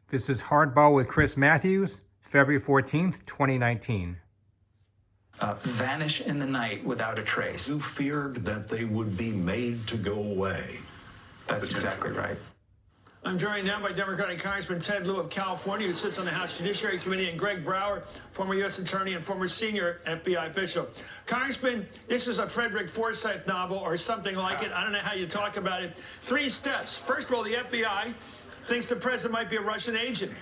This is Hardball with Chris Matthews, February 14th, 2019. Vanish in the night without a trace. You feared that they would be made to go away. That's exactly right. I'm joined now by Democratic Congressman Ted Lieu of California, who sits on the House Judiciary Committee, and Greg Brower, former U.S. Attorney and former senior FBI official. Congressman, this is a Frederick Forsyth novel or something like it. I don't know how you talk about it. 3 steps. First of all, the FBI thinks the president might be a Russian agent.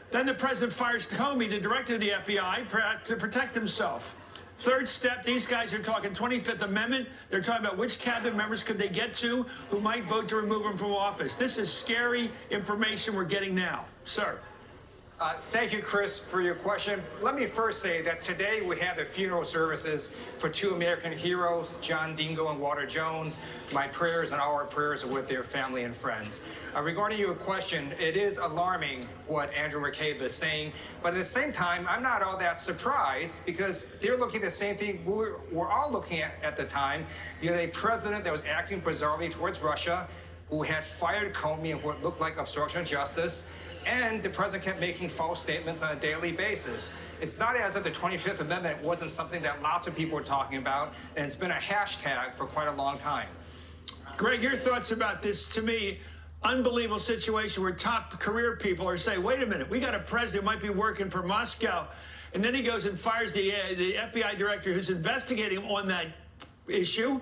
Then the president fires Comey, the director of the FBI, to protect himself. Third step, these guys are talking 25th Amendment. They're talking about which cabinet members could they get to who might vote to remove him from office. This is scary information we're getting now. Sir. Thank you, Chris, for your question. Let me first say that today we had the funeral services for 2 American heroes, John Dingo and Walter Jones. My prayers and our prayers are with their family and friends. Regarding your question, it is alarming what Andrew McCabe is saying, but at the same time, I'm not all that surprised because they're looking at the same thing we're all looking at the time. You had a president that was acting bizarrely towards Russia, who had fired Comey in what looked like obstruction of justice, and the president kept making false statements on a daily basis. It's not as if the 25th Amendment wasn't something that lots of people were talking about, and it's been a hashtag for quite a long time. Greg, your thoughts about this, to me, unbelievable situation where top career people are saying, wait a minute, we got a president who might be working for Moscow. And then he goes and fires the FBI director who's investigating on that issue.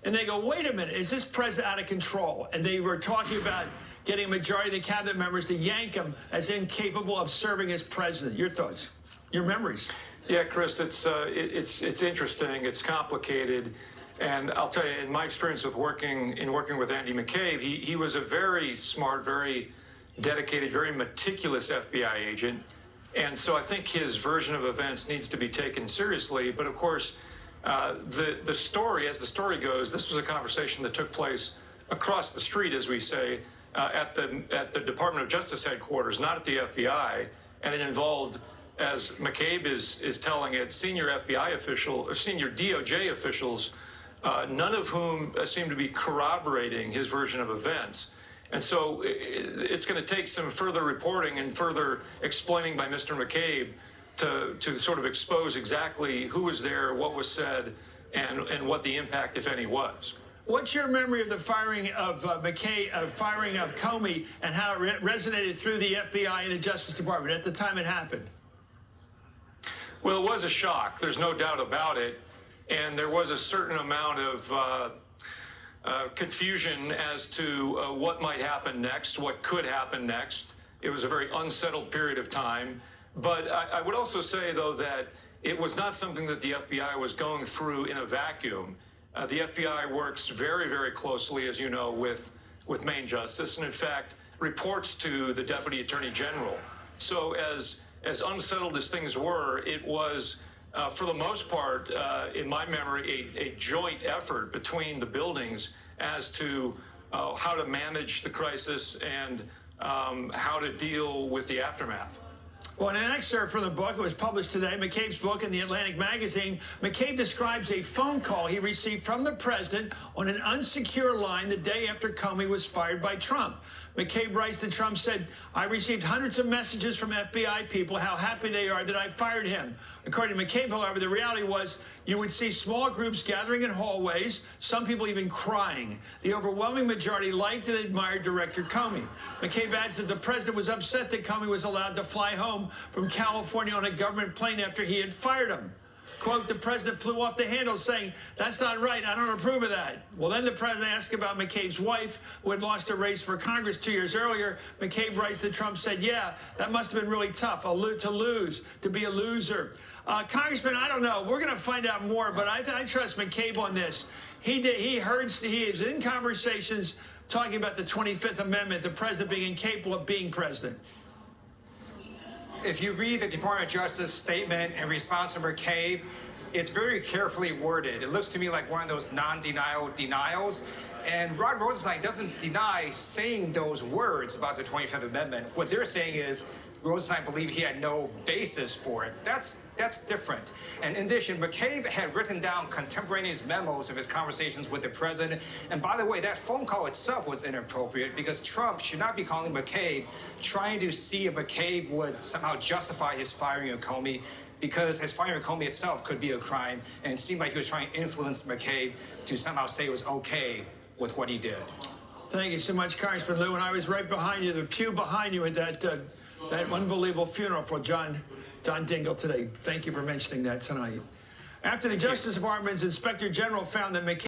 And they go, wait a minute, is this president out of control? And they were talking about getting a majority of the cabinet members to yank him as incapable of serving as president. Your thoughts, your memories? Yeah, Chris, it's interesting. It's complicated. And I'll tell you, in my experience with working with Andy McCabe, he was a very smart, very dedicated, very meticulous FBI agent. And so I think his version of events needs to be taken seriously. But of course, the story, as the story goes, this was a conversation that took place across the street, as we say, at the Department of Justice headquarters, not at the FBI, and it involved, as McCabe is telling it, senior FBI official or senior DOJ officials, none of whom seem to be corroborating his version of events. And so it's going to take some further reporting and further explaining by Mr. McCabe to sort of expose exactly who was there, what was said, and what the impact, if any, was. What's your memory of the firing of McCabe, firing of Comey, and how it resonated through the FBI and the Justice Department at the time it happened? Well, it was a shock. There's no doubt about it. And there was a certain amount of confusion as to what might happen next, what could happen next. It was a very unsettled period of time. But I would also say, though, that it was not something that the FBI was going through in a vacuum. The FBI works very, very closely, as you know, with Main Justice, and in fact, reports to the Deputy Attorney General. So as unsettled as things were, it was, for the most part, in my memory, a joint effort between the buildings as to how to manage the crisis and how to deal with the aftermath. Well, in an excerpt from the book, it was published today, McCabe's book in the Atlantic magazine, McCabe describes a phone call he received from the president on an unsecure line the day after Comey was fired by Trump. McCabe writes that Trump said, I received hundreds of messages from FBI people how happy they are that I fired him. According to McCabe, however, the reality was you would see small groups gathering in hallways, some people even crying. The overwhelming majority liked and admired Director Comey. McCabe adds that the president was upset that Comey was allowed to fly home from California on a government plane after he had fired him. Quote, the president flew off the handle saying, that's not right, I don't approve of that. Well, then the president asked about McCabe's wife, who had lost a race for Congress 2 years earlier. McCabe writes that Trump said, yeah, that must have been really tough, to be a loser. Congressman, I don't know. We're going to find out more, but I trust McCabe on this. He is in conversations talking about the 25th Amendment, the president being incapable of being president. If you read the Department of Justice statement in response to McCabe, it's very carefully worded. It looks to me like one of those non-denial denials. And Rod Rosenstein doesn't deny saying those words about the 25th Amendment. What they're saying is Rosenstein believed he had no basis for it. That's different. And in addition, McCabe had written down contemporaneous memos of his conversations with the president. And by the way, that phone call itself was inappropriate because Trump should not be calling McCabe, trying to see if McCabe would somehow justify his firing of Comey, because his firing of Comey itself could be a crime. And it seemed like he was trying to influence McCabe to somehow say it was okay with what he did. Thank you so much, Congressman Lieu. And I was right behind you, the pew behind you at that unbelievable funeral for John Dingell today. Thank you for mentioning that tonight. After the Justice Department's Inspector General found that McCabe